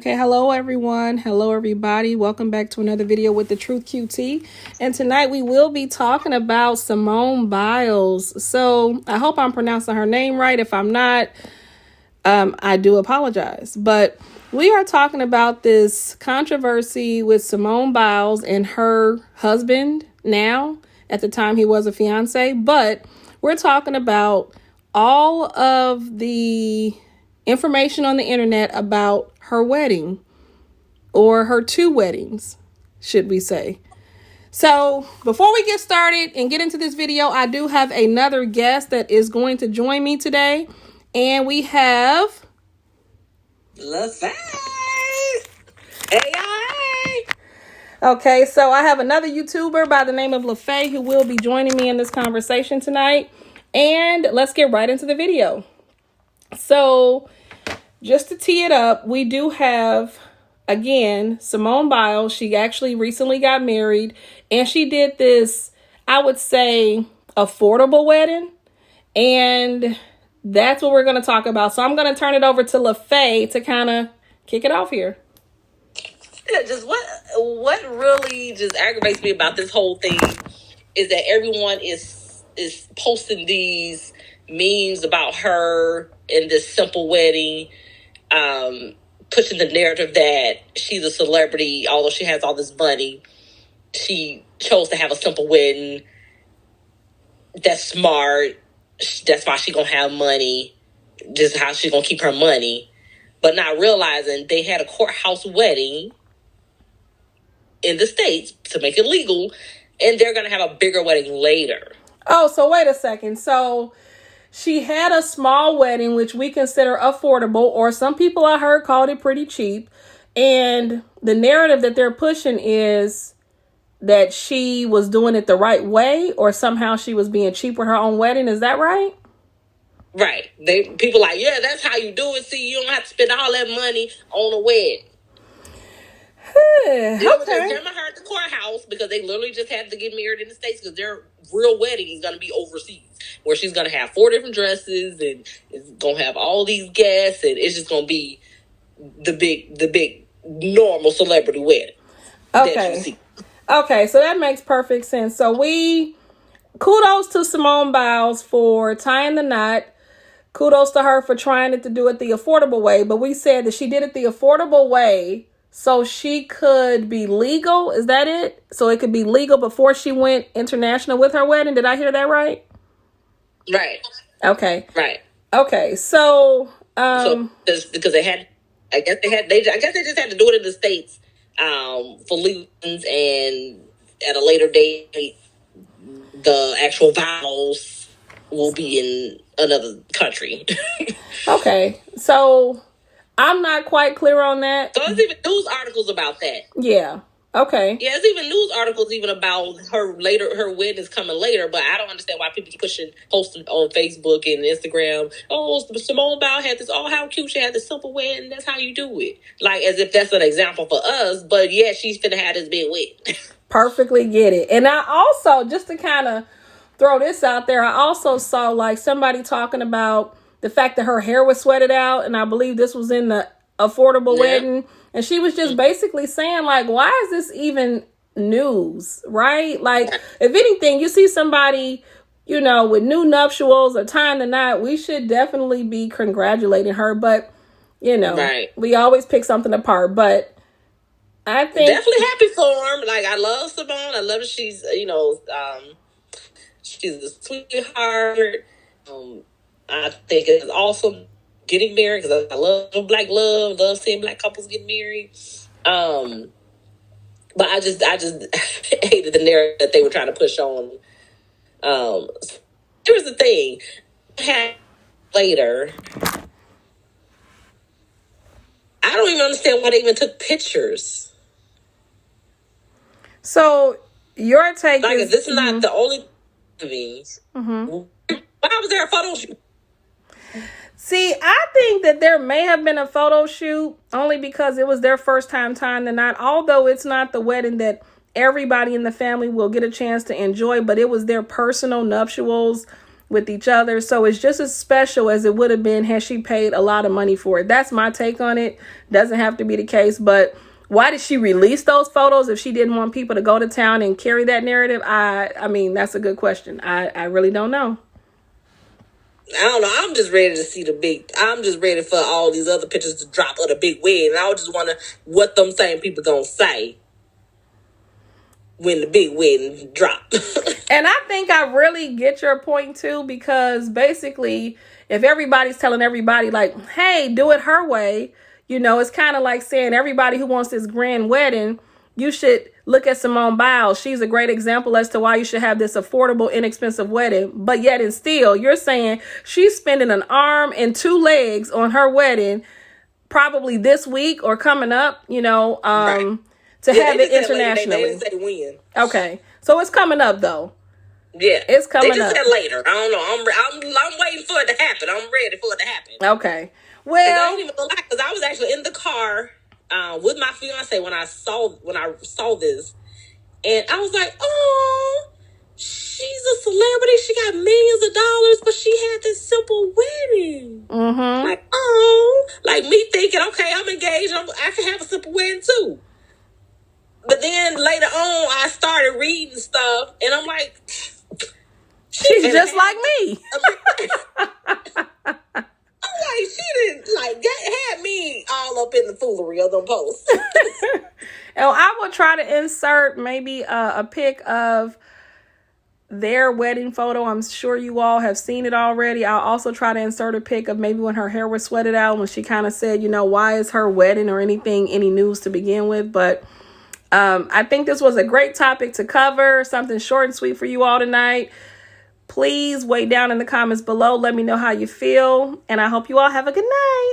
Okay, hello everyone. Hello everybody. Welcome back to another video with the Truth QT. And tonight we will be talking about Simone Biles. So I hope I'm pronouncing her name right. If I'm not, I do apologize. But we are talking about this controversy with Simone Biles and her husband now. At the time he was a fiance. But we're talking about all of the information on the internet about her wedding, or her two weddings, should we say. So before we get started and get into this video, I do have another guest that is going to join me today. And we have LaFay. AI. Okay, so I have another YouTuber by the name of LaFay who will be joining me in this conversation tonight. And let's get right into the video. So just to tee it up, we do have, again, Simone Biles. She actually recently got married, and she did this, I would say, affordable wedding. And that's what we're going to talk about. So I'm going to turn it over to LaFay to kind of kick it off here. Yeah, just what really just aggravates me about this whole thing is that everyone is posting these memes about her in this simple wedding, pushing the narrative that she's a celebrity, although she has all this money. She chose to have a simple wedding. That's smart. That's why she gonna have money. Just how she gonna keep her money. But not realizing they had a courthouse wedding in the States to make it legal, and they're gonna have a bigger wedding later. Oh, so wait a second. So she had a small wedding, which we consider affordable, or some people I heard called it pretty cheap. And the narrative that they're pushing is that she was doing it the right way, or somehow she was being cheap with her own wedding. Is that right? Right. People like, yeah, that's how you do it. See, you don't have to spend all that money on a wedding. Okay. Them her at the courthouse because they literally just had to get married in the States because their real wedding is going to be overseas, where she's going to have 4 different dresses and it's going to have all these guests, and it's just going to be the big normal celebrity wedding. Okay. Okay, so that makes perfect sense. So kudos to Simone Biles for tying the knot. Kudos to her for trying to do it the affordable way. But we said that she did it the affordable way so she could be legal. Is that it? So it could be legal before she went international with her wedding. Did I hear that right? Right. Okay. Right. Okay. So, because they had, I guess they just had to do it in the States, for legal reasons, and at a later date, the actual vows will be in another country. Okay. So I'm not quite clear on that. So there's even news articles about that. Yeah. Okay. Yeah, there's even news articles even about her wedding is coming later, but I don't understand why people keep posting on Facebook and Instagram, oh, Simone Biles had this, oh, how cute, she had this simple wedding, that's how you do it. Like, as if that's an example for us, but yeah, she's finna have this big wedding. Perfectly get it. And I also, just to kind of throw this out there, I also saw like somebody talking about the fact that her hair was sweated out, and I believe this was in the affordable wedding. And she was just basically saying, like, why is this even news, right? Like, if anything, you see somebody, with new nuptials or tying the knot, we should definitely be congratulating her. But, Right. We always pick something apart. But I think definitely happy for him. Like, I love Simone. I love that she's, she's a sweetheart. I think it's awesome getting married because I love black love seeing black couples get married. But I just hated the narrative that they were trying to push on. Here's the thing. Later, I don't even understand why they even took pictures. So your take is this is not the only movies. Why was there a photo shoot? See, I think that there may have been a photo shoot only because it was their first time tying the knot. Although it's not the wedding that everybody in the family will get a chance to enjoy, but it was their personal nuptials. with each other. So it's just as special as it would have been had she paid a lot of money for it. That's my take on it. Doesn't have to be the case, but why did she release those photos if she didn't want people to go to town and carry that narrative? I mean, that's a good question. I really don't know. I don't know. I'm just ready to see I'm just ready for all these other pictures to drop of the big wedding. I just wonder what them same people gonna say when the big wedding drop. And I think I really get your point too, because basically if everybody's telling everybody like, hey, do it her way, you know, it's kind of like saying everybody who wants this grand wedding, you should look at Simone Biles. She's a great example as to why you should have this affordable, inexpensive wedding. But yet and still, you're saying she's spending an arm and 2 legs on her wedding, probably this week or coming up, you know, Right. to have it internationally. They didn't say when. Okay. So it's coming up though. Yeah. It's coming They just up. said later. I don't know. I'm waiting for it to happen. I'm ready for it to happen. Okay. And I Well, ain't even gonna lie, because I was actually in the car with my fiance when I saw this, and I was like, "Oh, she's a celebrity. She got millions of dollars, but she had this simple wedding." Like, oh, like me thinking, okay, I'm engaged. I can have a simple wedding too. But then later on, I started reading stuff, and I'm like, she's just like me. Like, she didn't had me all up in the foolery of them posts. And I will try to insert maybe a pic of their wedding photo. I'm sure you all have seen it already. I'll also try to insert a pic of maybe when her hair was sweated out, when she kind of said, you know, why is her wedding or any news to begin with. But I think this was a great topic to cover, something short and sweet for you all tonight. Please weigh down in the comments below. Let me know how you feel. And I hope you all have a good night.